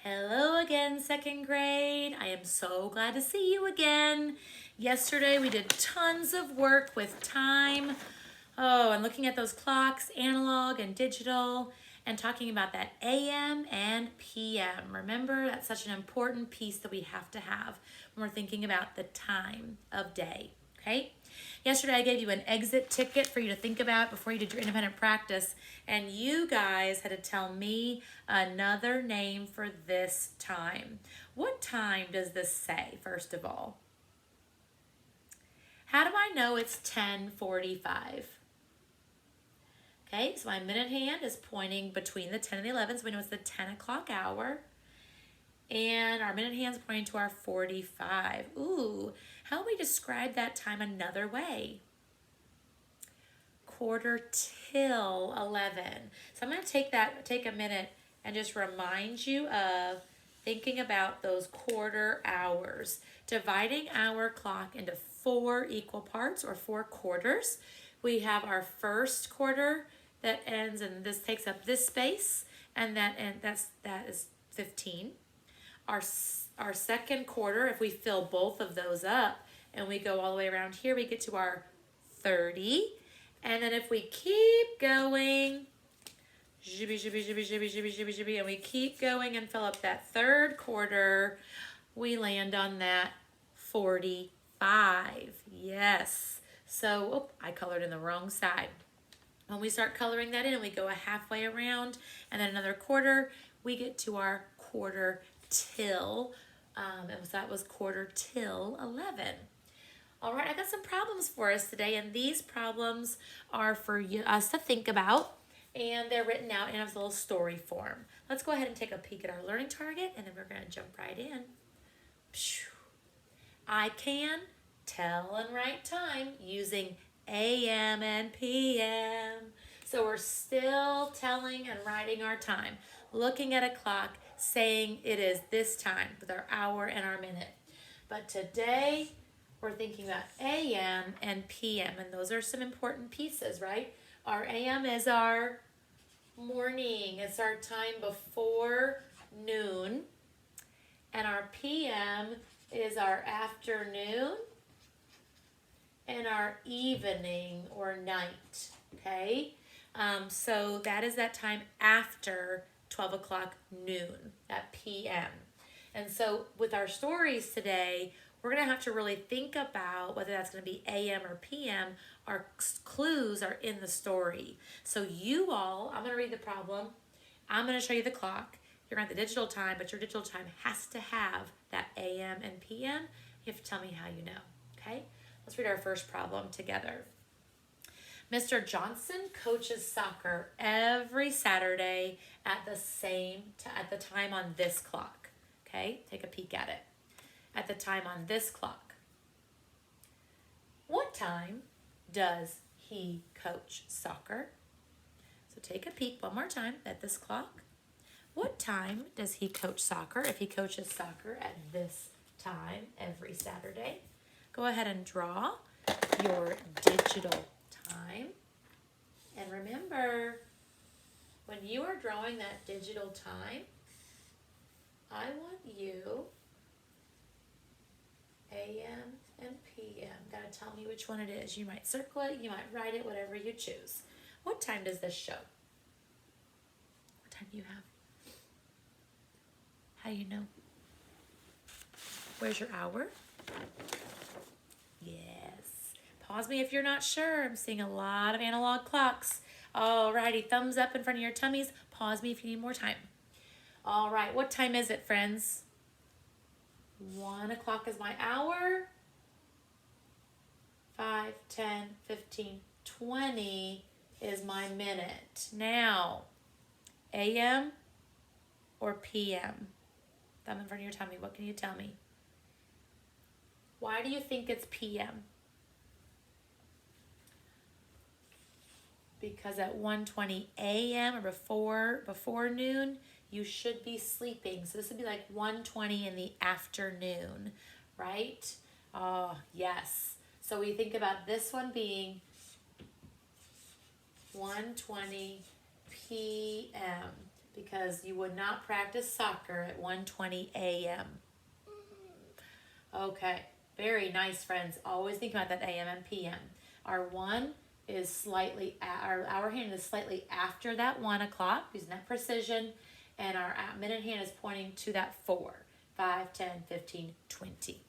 Hello again, second grade. I am so glad to see you again. Yesterday we did tons of work with time. Oh, and looking at those clocks, analog and digital, and talking about that AM and PM. Remember, that's such an important piece that we have to have when we're thinking about the time of day, okay? Yesterday I gave you an exit ticket for you to think about before you did your independent practice, and you guys had to tell me another name for this time. What time does this say, first of all? How do I know it's 10:45? Okay, so my minute hand is pointing between the 10 and the 11, so we know it's the 10 o'clock hour. And our minute hand's pointing to our 45. Ooh, how do we describe that time another way? Quarter till 11. So I'm going to take a minute and just remind you of thinking about those quarter hours. Dividing our clock into 4 equal parts or 4 quarters. We have our first quarter that ends, and this takes up this space, and that is 15. Our second quarter, if we fill both of those up and we go all the way around here, we get to our 30. And then if we keep going, and we keep going and fill up that third quarter, we land on that 45. Yes. So, I colored in the wrong side. When we start coloring that in and we go a halfway around and then another quarter, we get to our quarter till, and that was quarter till 11. All right, I got some problems for us today, and these problems are for us to think about, and they're written out in a little story form. Let's go ahead and take a peek at our learning target, and then we're going to jump right in. I can tell and write time using AM and PM. So we're still telling and writing our time, looking at a clock, saying it is this time with our hour and our minute. But today we're thinking about AM and PM, and those are some important pieces, right? Our AM is our morning. It's our time before noon. And our PM is our afternoon and our evening or night, okay? So that is that time after 12 o'clock noon, that PM. And so with our stories today, we're going to have to really think about whether that's going to be AM or PM. Our clues are in the story. So you all, I'm going to read the problem. I'm going to show you the clock. You're going to have the digital time, but your digital time has to have that AM and PM. You have to tell me how you know, okay? Let's read our first problem together. Mr. Johnson coaches soccer every Saturday at the time on this clock. Okay, take a peek at it. At the time on this clock. What time does he coach soccer? So take a peek one more time at this clock. What time does he coach soccer if he coaches soccer at this time every Saturday? Go ahead and draw your digital time. And remember, when you are drawing that digital time, I want you, AM and PM, gotta tell me which one it is. You might circle it, you might write it, whatever you choose. What time does this show? What time do you have? How do you know? Where's your hour? Yes. Pause me if you're not sure. I'm seeing a lot of analog clocks. Alrighty, thumbs up in front of your tummies. Pause me if you need more time. All right, what time is it, friends? 1 o'clock is my hour. 5, 10, 15, 20 is my minute. Now, AM or PM? Thumb in front of your tummy. What can you tell me? Why do you think it's PM? Because at 1:20 a.m. or before noon, you should be sleeping. So this would be like 1:20 in the afternoon, right? Oh, yes. So we think about this one being 1:20 p.m. because you would not practice soccer at 1:20 a.m. Okay, very nice, friends. Always think about that a.m. and p.m. Our 1 is slightly, our hour hand is slightly after that 1 o'clock, using that precision, and our minute hand is pointing to that 4, 5, 10, 15, 20.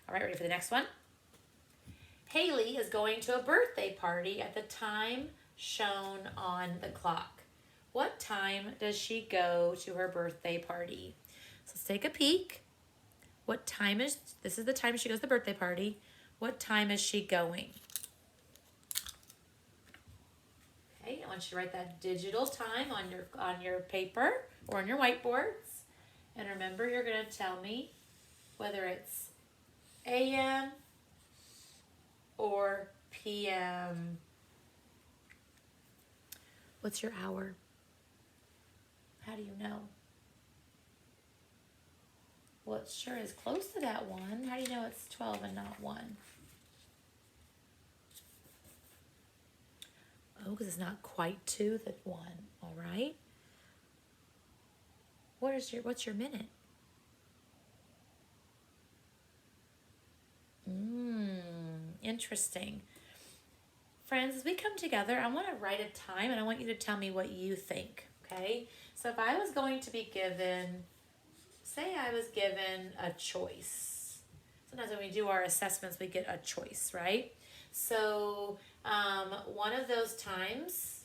All right, ready for the next one? Haley is going to a birthday party at the time shown on the clock. What time does she go to her birthday party? So let's take a peek. What time is, this is the time she goes to the birthday party. What time is she going? Okay, I want you to write that digital time on your paper or on your whiteboards. And remember, you're going to tell me whether it's a.m. or p.m. What's your hour? How do you know? Well, it sure is close to that 1. How do you know it's 12 and not 1? Oh, because it's not quite 2, that 1. All right. What's your minute? Interesting. Friends, as we come together, I want to write a time and I want you to tell me what you think, okay? So if I was going to be given, say I was given a choice. Sometimes when we do our assessments, we get a choice, right? So one of those times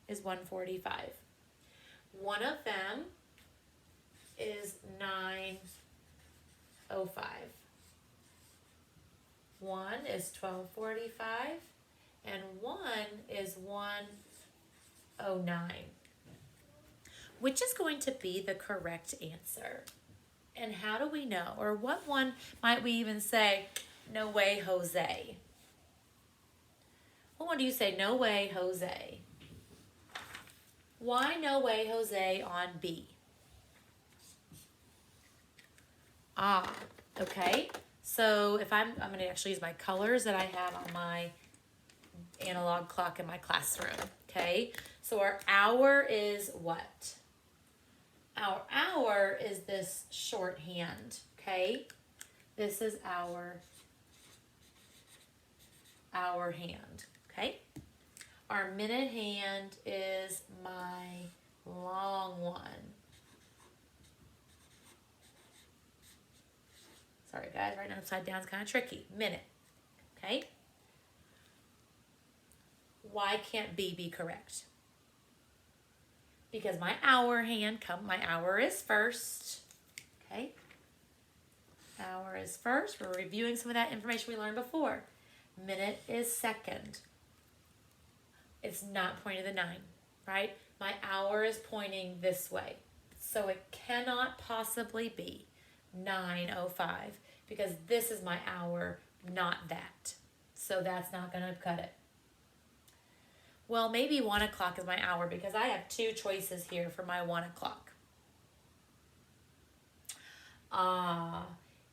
is 1:45. One of them is 9:05. One is 12:45, and one is 1:09. Which is going to be the correct answer? And how do we know? Or what one might we even say, no way, Jose? What one do you say, no way, Jose? Why no way, Jose on B? Okay. So if I'm going to actually use my colors that I have on my analog clock in my classroom. Okay. So our hour is what? Our hour is this shorthand. Okay. This is our hand. Okay. Our minute hand is my long one. Sorry guys, writing upside down is kind of tricky. Minute, okay? Why can't B be correct? Because my hour is first, okay? Hour is first. We're reviewing some of that information we learned before. Minute is second. It's not pointing to the 9, right? My hour is pointing this way. So it cannot possibly be 9:05 because this is my hour, not that. So that's not going to cut it. Well, maybe 1 o'clock is my hour because I have 2 choices here for my 1 o'clock.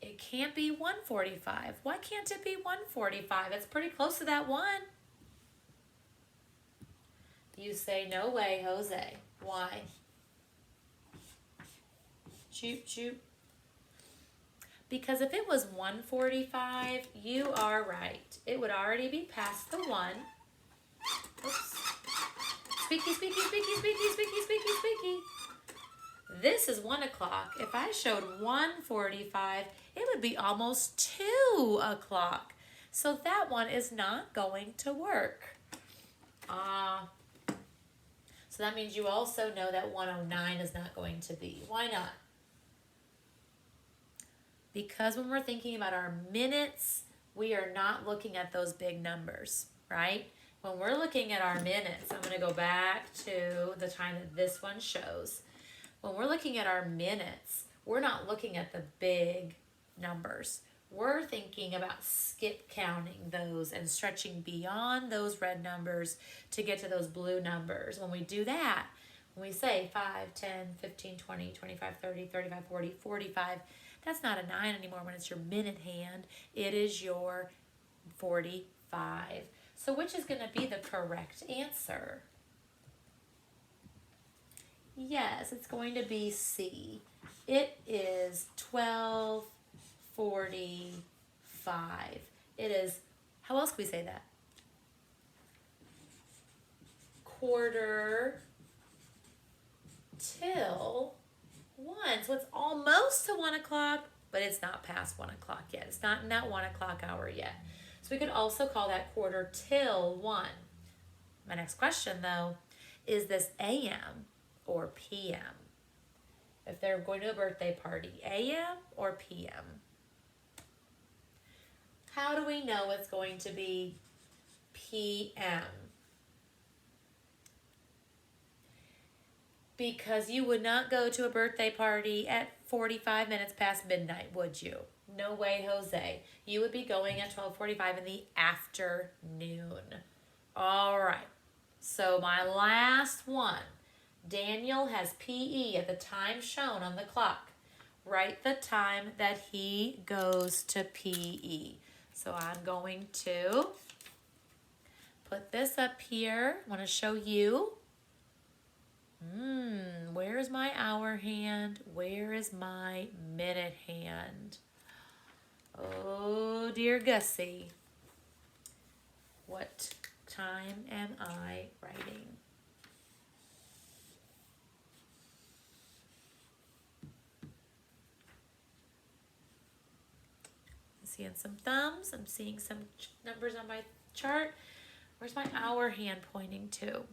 It can't be 1:45. Why can't it be 1:45? It's pretty close to that 1. You say, no way, Jose. Why? Choop, choop. Because if it was 1:45, you are right. It would already be past the 1. Oops. Squeaky, squeaky, squeaky, squeaky, squeaky, squeaky, squeaky. This is 1 o'clock. If I showed 1:45, it would be almost 2 o'clock. So that one is not going to work. So that means you also know that 1:09 is not going to be. Why not? Because when we're thinking about our minutes, we are not looking at those big numbers, right? When we're looking at our minutes, I'm going to go back to the time that this one shows. When we're looking at our minutes, we're not looking at the big numbers. We're thinking about skip counting those and stretching beyond those red numbers to get to those blue numbers. When we do that, when we say 5, 10, 15, 20, 25, 30, 35, 40, 45, that's not a 9 anymore when it's your minute hand. It is your 45. So which is going to be the correct answer? Yes, it's going to be C. It is 12:45. It is, how else can we say that? Quarter till 1. So it's almost to 1 o'clock, but it's not past 1 o'clock yet. It's not in that 1 o'clock hour yet. So we could also call that quarter till 1. My next question, though, is this AM or PM? If they're going to a birthday party, AM or PM? How do we know it's going to be PM? Because you would not go to a birthday party at 45 minutes past midnight, would you? No way, Jose. You would be going at 12:45 in the afternoon. All right. So my last one. Daniel has PE at the time shown on the clock. Write the time that he goes to PE. So I'm going to put this up here. I want to show you. Where is my hour hand? Where is my minute hand? Oh, dear Gussie. What time am I writing? I'm seeing some thumbs. I'm seeing some numbers on my chart. Where's my hour hand pointing to?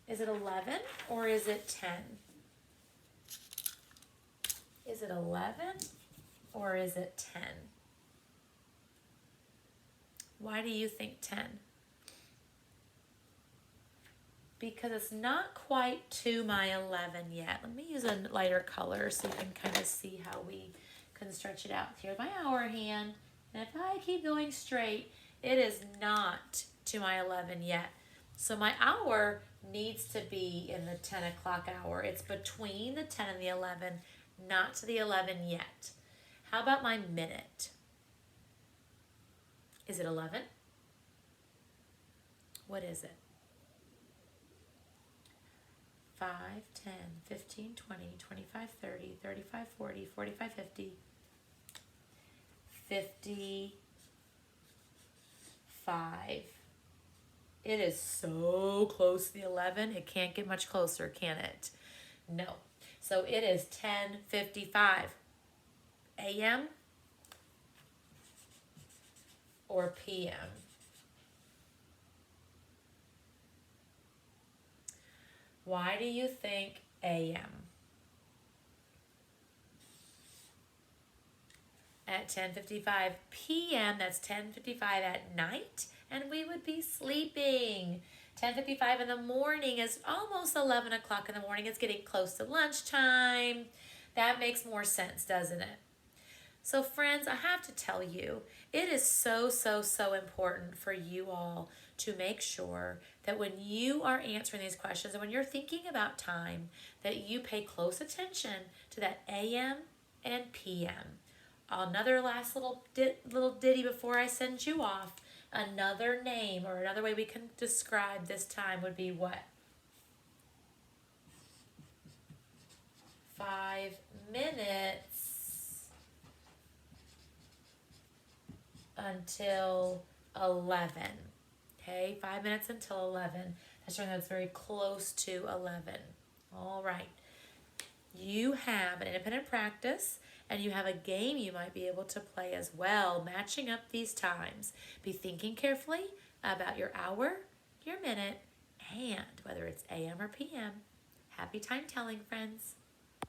Is it 11 or is it 10? Is it 11 or is it 10? Why do you think 10? Because it's not quite to my 11 yet. Let me use a lighter color so you can kind of see how we can stretch it out. Here's my hour hand. And if I keep going straight, it is not to my 11 yet. So my hour needs to be in the 10 o'clock hour. It's between the 10 and the 11, not to the 11 yet. How about my minute? Is it 11? What is it? 5, 10, 15, 20, 25, 30, 35, 40, 45, 50, 55. It is so close to the 11, it can't get much closer, can it? No. So it is 10:55 a.m. or p.m. Why do you think a.m.? At 10:55 p.m., that's 10:55 at night, and we would be sleeping. 10:55 in the morning is almost 11 o'clock in the morning. It's getting close to lunchtime. That makes more sense, doesn't it? So friends, I have to tell you, it is so, so, so important for you all to make sure that when you are answering these questions and when you're thinking about time, that you pay close attention to that AM and PM. Another last little ditty before I send you off. Another name or another way we can describe this time would be what? 5 minutes until 11. Okay, 5 minutes until 11. That's showing that it's very close to 11. All right. You have an independent practice and you have a game you might be able to play as well, matching up these times. Be thinking carefully about your hour, your minute, and whether it's AM or PM. Happy time telling, friends.